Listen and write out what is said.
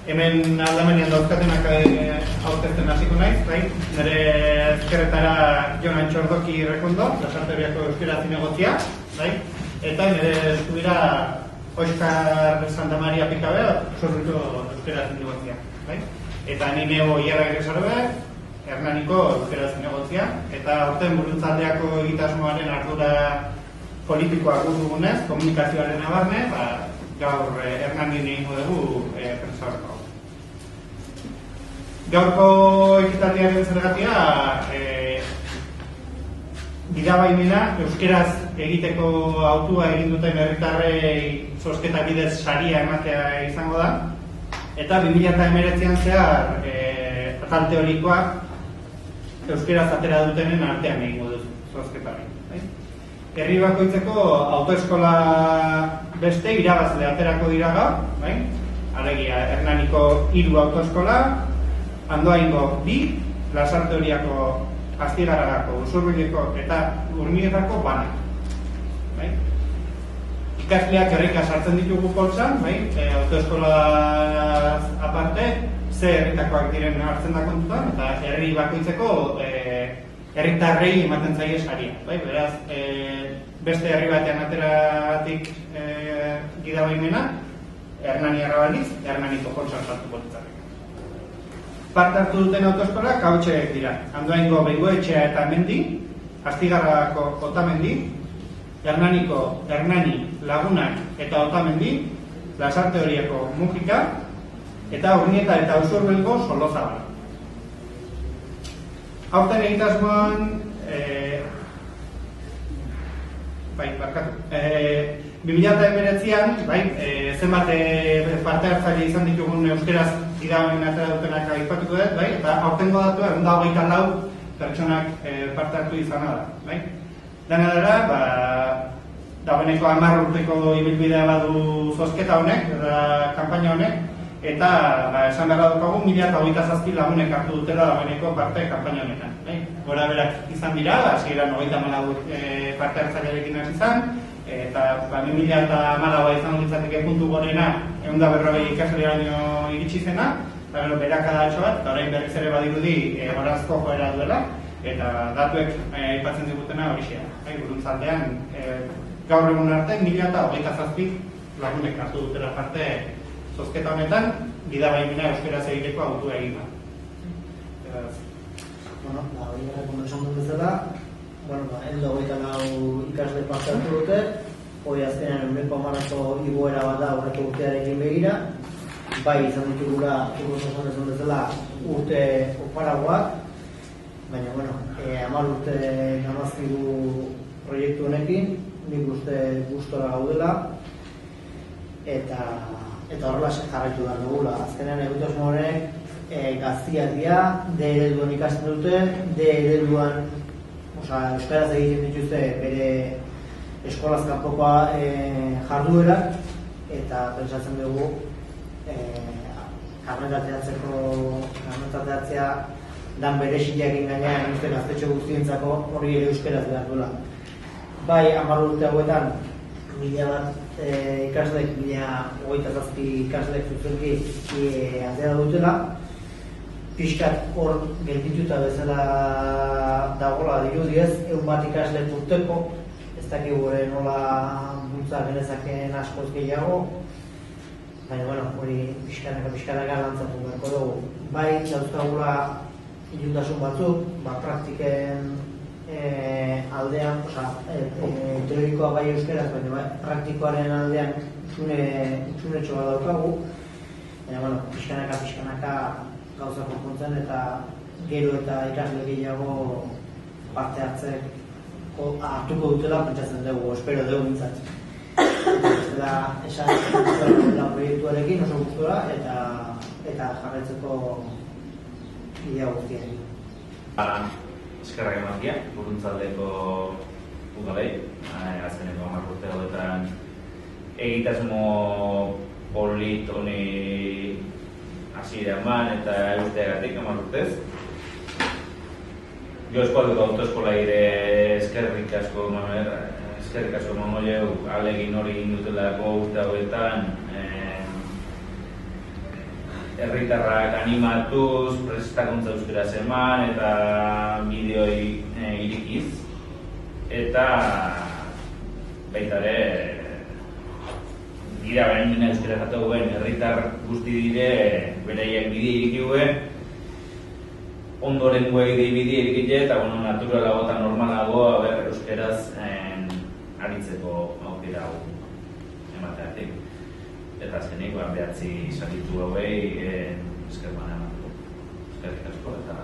Hemen aldamenean dauzkatenak aurkezten hasiko naiz, bai? Nire ezkerretara Jon Antxordoki Rekondo, Lasarte Horiako Euskera Zinegotzia, bai? Eta nire eskubira Oskar Santamaria Pikabea, Sorriko Euskera Zinegotzia, bai? Eta ni nego Ierra Egresarobe, Hernaniko Euskera Zinegotzia, eta aurten Buruntzaldeako egitasmoaren ardura politikoak dugunez, komunikazioaren abarne, gaur Hernanin egingo dugu prentsa horko. Gaurko ekitaldiaren zergatia, gidabaimena euskeraz egiteko autua egin duten herritarrei zozketa bidez saria ematea izango da, eta 2019an zehar atal teorikoak euskeraz atera dutenen artean egingo du zozketari. Herri bakoitzeko autoeskola beste irabazle aterako dira gaur, bai? Alegia, Hernaniko 3 autoeskola, Andoaingo 2, Lasarte Horiako, Astigarragako, Usurbileko eta Urnietako banak. Bai? Ikasleak herrika sartzen ditugu poltsan, bai? Autoeskola aparte, ze herritakoak diren hartzen da kontutan, eta herri bakoitzeko herritarrei ematen zaie saria, bai? Beraz, beste herri batean ateratik gidabaimena, Hernani arrabaliz, Hernaniko poltsan sartuko litzateke. Parte hartu duten autoeskolak hautseek dira. Andoaingo Begoetxea eta Mendi, Astigarragako Otamendi, Hernaniko Hernani, Lagunak eta Otamendi, Lasarte Horiako Mujika, eta Urnieta eta Usurbilgo Solozabal. Aurten egitasmoan, barkatu, 2019an, zenbat parte hartzaile izan ditugun euskeraz gidabaimena atera dutenak aipatuko dut, eta aurtengo datua 124 pertsonak parte hartu izana da. Dena dara, dagoeneko 10 urteko ibilbidea badu zozketa honek, eta kanpaina honek, eta esan beharra dukagu 1027 lagunek hartu dutela dagoeneko parte kanpaina honetan. Gora berak izan dira, hasieran 34 parte hartzailearekin hasi izan, eta 2014 izan litzateke puntu gorena 140 ikasleraino iritsi zena, eta berakadatxo bat, eta orain berriz ere badirudi gorazko joera duela, eta datuek aipatzen digutena horixea. Buruntzaldean, gaur egun arte 1027 lagunek hartu dutela parte zozketa honetan, gidabaimena euskeraz egiteko autua egin da. Hori errekondo esan dut bezala, 124 ikasle parte hartu dute, hori azkenean 100% igoera bat da aurreko urtearekin begira, bai izan ditugula, esan esan bezala, urte oparagoak, baina, 10 urte namazkigu proiektu honekin, nik uste gustora gaudela, eta horrela jarraitu behar dugula. Azkenean egitasmo honek gaztiak dira, D ereduan ikasten dute, D ereduan euskaraz egiten dituzte bere eskolaz kanpokoa jarduerak, eta pentsatzen dugu karnetateatzea dan bere xileakin gainean gaztetxo guztientzako hori ere euskaraz behar duela. Bai, 10 urte hauetan, 1000 bat ikaslek, 1027 ikaslek zuzenki atera dutela, pixkat hor geldituta bezala dagoela dirudiez, 100 bat ikaslek urteko, ez dakigu nola bultza genezakeen askoz gehiago, baina, hori pixkanaka lantzatu beharko dugu. Bai, dauzkagula iluntasun batzuk, praktiken aldean, teorikoa bai euskeraz, baina praktikoaren aldean itxunetxo bat daukagu, baina, pixkanaka gauza konpontzen eta gero eta ikasle gehiago parte hartuko dutela pentsatzen dugu, espero dugu mintzat. Esan proiektuarekin oso gustora eta jarraitzeko idea guztiarekin. Eskerrak emakia, Buruntzaldeko udalei, azkeneko 10 urte hauetan egitasmo polit honi hasiera eman eta eusteagatik 10 urtez. Jo eskualdeko autoeskola ere eskerrik asko emango alegin hori egin dutelako urte hauetan herritarrak animatuz, prestakuntza euskaraz eman eta bideoi irikiz. Eta baita ere, dira baina euskara jatu guen, herritar guzti dire, beraiek bide irikiue, ondoren guai bide irikite, eta naturalago eta normalago euskaraz aritzeko aukera hau emateatik. Eta azkenik, behatzi salitu hauei eskerman emateko. Eskerrik asko eta